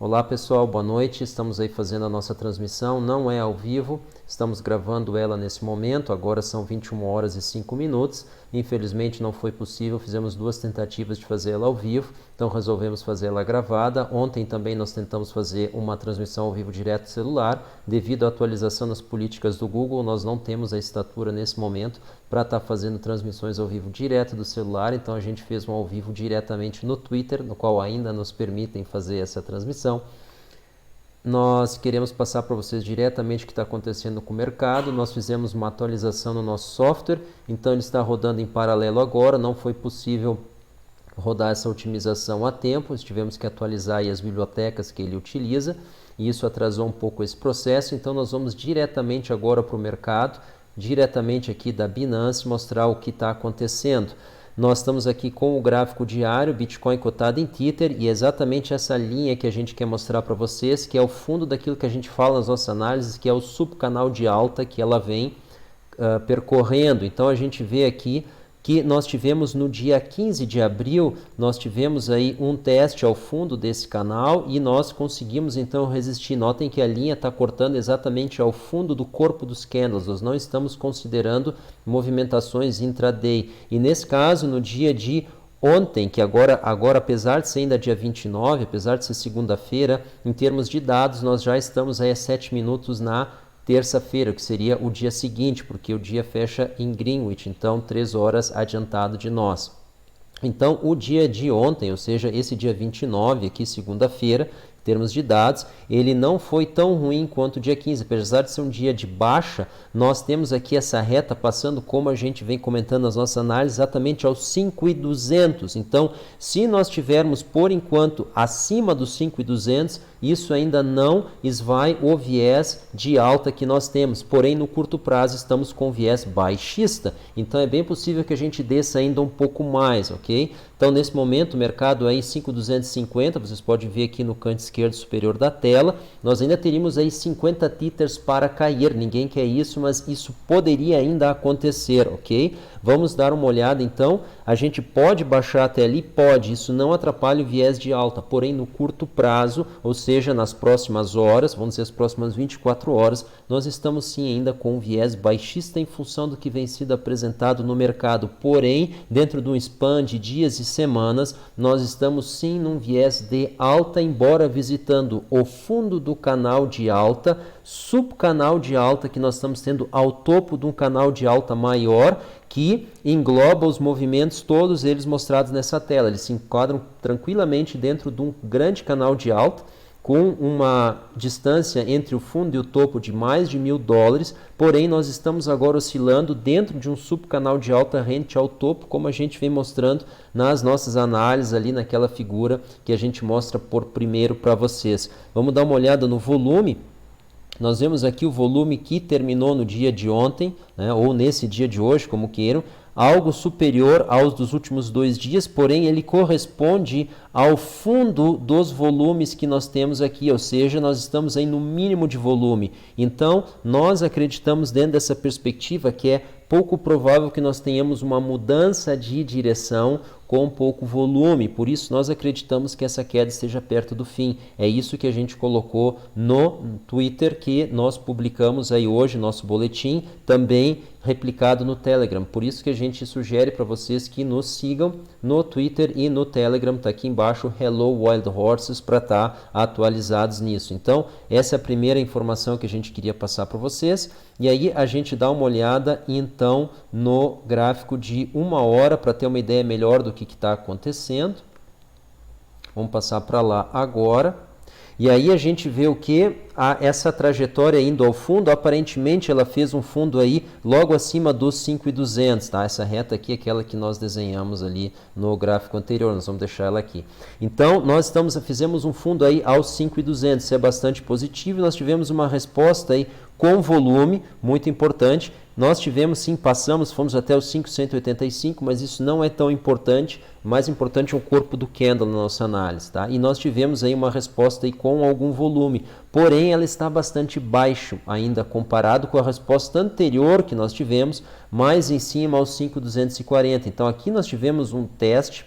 Olá pessoal, boa noite. Estamos aí fazendo a nossa transmissão, não é ao vivo, estamos gravando ela nesse momento, agora são 21 horas e 5 minutos. Infelizmente não foi possível, fizemos 2 tentativas de fazer ela ao vivo, então resolvemos fazer ela gravada. Ontem também nós tentamos fazer uma transmissão ao vivo direto do celular. Devido à atualização nas políticas do Google, nós não temos a estatura nesse momento para estar fazendo transmissões ao vivo direto do celular, então a gente fez um ao vivo diretamente no Twitter, no qual ainda nos permitem fazer essa transmissão. Nós queremos passar para vocês diretamente o que está acontecendo com o mercado. Nós fizemos uma atualização no nosso software, então ele está rodando em paralelo agora, não foi possível rodar essa otimização a tempo, tivemos que atualizar aí as bibliotecas que ele utiliza, e isso atrasou um pouco esse processo, então nós vamos diretamente agora para o mercado, diretamente aqui da Binance, mostrar o que está acontecendo. Nós estamos aqui com o gráfico diário, Bitcoin cotado em Tether, e é exatamente essa linha que a gente quer mostrar para vocês, que é o fundo daquilo que a gente fala nas nossas análises, que é o subcanal de alta que ela vem percorrendo. Então a gente vê aqui que nós tivemos no dia 15 de abril, nós tivemos aí um teste ao fundo desse canal e nós conseguimos então resistir. Notem que a linha está cortando exatamente ao fundo do corpo dos candles, nós não estamos considerando movimentações intraday. E nesse caso, no dia de ontem, que agora apesar de ser ainda dia 29, apesar de ser segunda-feira, em termos de dados, nós já estamos aí a 7 minutos na terça-feira, que seria o dia seguinte, porque o dia fecha em Greenwich, então 3 horas adiantado de nós. Então, o dia de ontem, ou seja, esse dia 29, aqui segunda-feira, em termos de dados, ele não foi tão ruim quanto o dia 15. Apesar de ser um dia de baixa, nós temos aqui essa reta passando, como a gente vem comentando nas nossas análises, exatamente aos 5.200. Então, se nós tivermos, por enquanto, acima dos 5.200, isso ainda não esvai o viés de alta que nós temos. Porém, no curto prazo, estamos com viés baixista. Então, é bem possível que a gente desça ainda um pouco mais, ok? Então, nesse momento, o mercado aí 5.250, vocês podem ver aqui no canto esquerdo superior da tela, nós ainda teríamos aí 50 tethers para cair. Ninguém quer isso, mas isso poderia ainda acontecer, ok? Vamos dar uma olhada, então. A gente pode baixar até ali? Pode. Isso não atrapalha o viés de alta. Porém, no curto prazo, ou seja, nas próximas horas, vamos dizer as próximas 24 horas, nós estamos sim ainda com um viés baixista em função do que vem sido apresentado no mercado. Porém, dentro de um span de dias e semanas, nós estamos sim num viés de alta, embora visitando o fundo do canal de alta, subcanal de alta que nós estamos tendo ao topo de um canal de alta maior, que engloba os movimentos, todos eles mostrados nessa tela. Eles se enquadram tranquilamente dentro de um grande canal de alta, com uma distância entre o fundo e o topo de mais de $1.000, porém nós estamos agora oscilando dentro de um subcanal de alta rente ao topo, como a gente vem mostrando nas nossas análises ali naquela figura que a gente mostra por primeiro para vocês. Vamos dar uma olhada no volume. Nós vemos aqui o volume que terminou no dia de ontem, né, ou nesse dia de hoje, como queiram, algo superior aos dos últimos 2 dias, porém ele corresponde ao fundo dos volumes que nós temos aqui, ou seja, nós estamos aí no mínimo de volume. Então, nós acreditamos dentro dessa perspectiva que é pouco provável que nós tenhamos uma mudança de direção com pouco volume, por isso nós acreditamos que essa queda esteja perto do fim. É isso que a gente colocou no Twitter, que nós publicamos aí hoje, nosso boletim, também replicado no Telegram. Por isso que a gente sugere para vocês que nos sigam no Twitter e no Telegram, está aqui embaixo, Hello Wild Horses, para estar atualizados nisso. Então, essa é a primeira informação que a gente queria passar para vocês. E aí a gente dá uma olhada então no gráfico de 1 hora para ter uma ideia melhor do que está acontecendo. Vamos passar para lá agora. E aí a gente vê o que? Essa trajetória indo ao fundo, aparentemente ela fez um fundo aí logo acima dos 5.200, tá? Essa reta aqui é aquela que nós desenhamos ali no gráfico anterior, nós vamos deixar ela aqui. Então, nós fizemos um fundo aí aos 5.200, isso é bastante positivo, nós tivemos uma resposta aí com volume, muito importante. Nós tivemos sim, fomos até os 5.185, mas isso não é tão importante. O mais importante é o corpo do candle na nossa análise, tá? E nós tivemos aí uma resposta aí com algum volume, porém ela está bastante baixo ainda comparado com a resposta anterior que nós tivemos, mais em cima aos 5.240. Então aqui nós tivemos um teste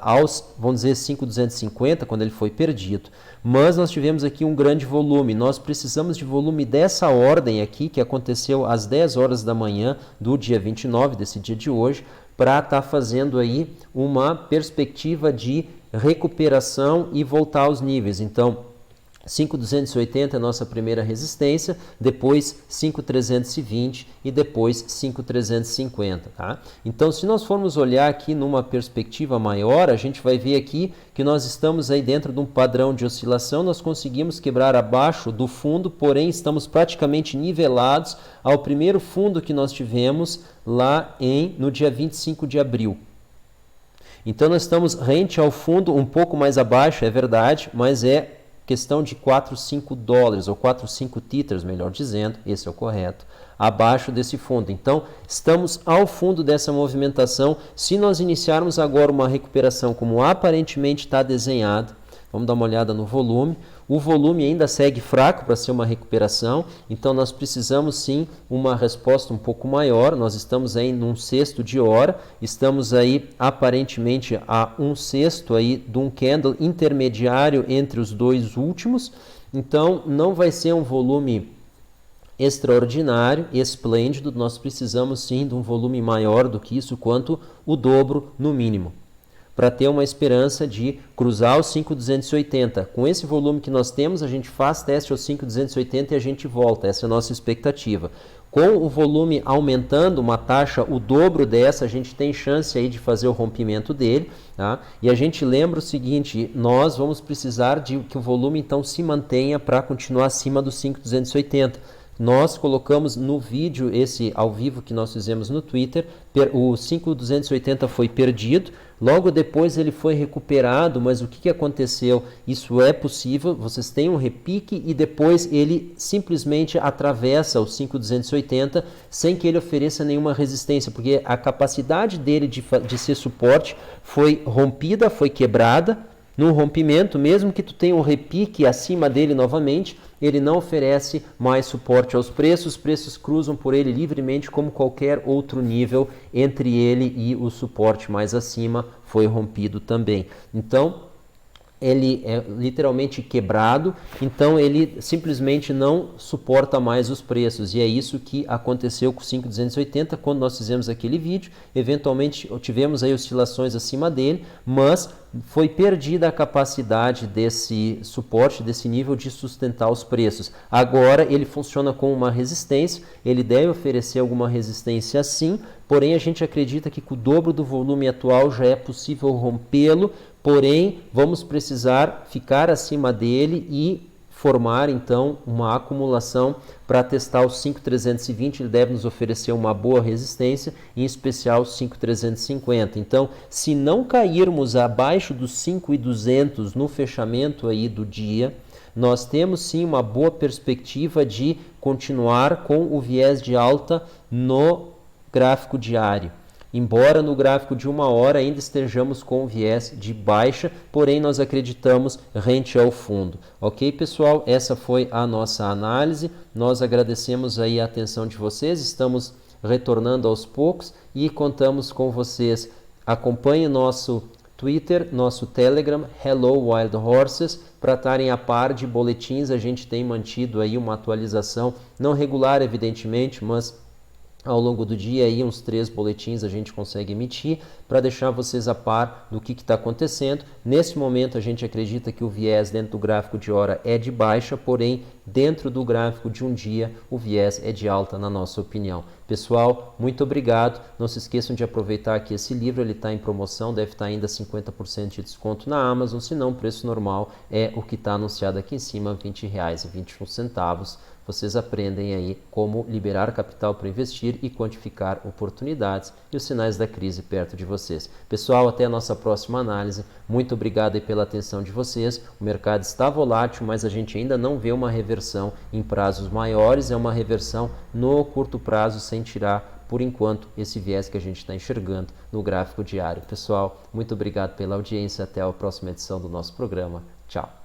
aos, vamos dizer, 5,250, quando ele foi perdido. Mas nós tivemos aqui um grande volume. Nós precisamos de volume dessa ordem aqui, que aconteceu às 10 horas da manhã do dia 29, desse dia de hoje, para estar fazendo aí uma perspectiva de recuperação e voltar aos níveis. Então, 5,280 é a nossa primeira resistência, depois 5,320 e depois 5,350, tá? Então, se nós formos olhar aqui numa perspectiva maior, a gente vai ver aqui que nós estamos aí dentro de um padrão de oscilação, nós conseguimos quebrar abaixo do fundo, porém estamos praticamente nivelados ao primeiro fundo que nós tivemos lá no dia 25 de abril. Então, nós estamos rente ao fundo um pouco mais abaixo, é verdade, mas é questão de 4, 5 dólares, ou 4, 5 tethers, melhor dizendo, esse é o correto, abaixo desse fundo. Então, estamos ao fundo dessa movimentação. Se nós iniciarmos agora uma recuperação como aparentemente está desenhado, vamos dar uma olhada no volume. O volume ainda segue fraco para ser uma recuperação, então nós precisamos sim uma resposta um pouco maior. Nós estamos aí num sexto de hora, estamos aí aparentemente a um sexto aí de um candle intermediário entre os dois últimos, então não vai ser um volume extraordinário, esplêndido. Nós precisamos sim de um volume maior do que isso, quanto o dobro no mínimo, para ter uma esperança de cruzar os 5,280. Com esse volume que nós temos, a gente faz teste aos 5,280 e a gente volta. Essa é a nossa expectativa. Com o volume aumentando, uma taxa o dobro dessa, a gente tem chance aí de fazer o rompimento dele, tá? E a gente lembra o seguinte, nós vamos precisar de que o volume então se mantenha para continuar acima dos 5,280. Nós colocamos no vídeo, esse ao vivo que nós fizemos no Twitter, o 5,280 foi perdido, logo depois ele foi recuperado, mas o que aconteceu? Isso é possível, vocês têm um repique e depois ele simplesmente atravessa o 5,280 sem que ele ofereça nenhuma resistência, porque a capacidade dele de ser suporte foi rompida, foi quebrada. Num rompimento, mesmo que tu tenha um repique acima dele novamente, ele não oferece mais suporte aos preços, os preços cruzam por ele livremente como qualquer outro nível entre ele e o suporte mais acima foi rompido também. Então, ele é literalmente quebrado, então ele simplesmente não suporta mais os preços, e é isso que aconteceu com o 5,280 quando nós fizemos aquele vídeo. Eventualmente tivemos aí oscilações acima dele, mas foi perdida a capacidade desse suporte, desse nível de sustentar os preços. Agora ele funciona como uma resistência, ele deve oferecer alguma resistência sim, porém a gente acredita que com o dobro do volume atual já é possível rompê-lo, porém vamos precisar ficar acima dele e formar então uma acumulação para testar os 5,320, ele deve nos oferecer uma boa resistência, em especial os 5,350. Então, se não cairmos abaixo dos 5,200 no fechamento aí do dia, nós temos sim uma boa perspectiva de continuar com o viés de alta no gráfico diário. Embora no gráfico de 1 hora ainda estejamos com viés de baixa, porém nós acreditamos rente ao fundo. Ok, pessoal? Essa foi a nossa análise. Nós agradecemos aí a atenção de vocês, estamos retornando aos poucos e contamos com vocês. Acompanhe nosso Twitter, nosso Telegram, Hello Wild Horses, para estarem a par de boletins. A gente tem mantido aí uma atualização, não regular evidentemente, mas ao longo do dia, aí, uns 3 boletins a gente consegue emitir para deixar vocês a par do que está acontecendo. Nesse momento, a gente acredita que o viés dentro do gráfico de hora é de baixa, porém, dentro do gráfico de um dia, o viés é de alta, na nossa opinião. Pessoal, muito obrigado. Não se esqueçam de aproveitar que esse livro está em promoção, deve estar ainda 50% de desconto na Amazon, se não, o preço normal é o que está anunciado aqui em cima, R$ 20,21. Vocês aprendem aí como liberar capital para investir e quantificar oportunidades e os sinais da crise perto de vocês. Pessoal, até a nossa próxima análise. Muito obrigado aí pela atenção de vocês. O mercado está volátil, mas a gente ainda não vê uma reversão em prazos maiores. É uma reversão no curto prazo, sem tirar, por enquanto, esse viés que a gente está enxergando no gráfico diário. Pessoal, muito obrigado pela audiência. Até a próxima edição do nosso programa. Tchau.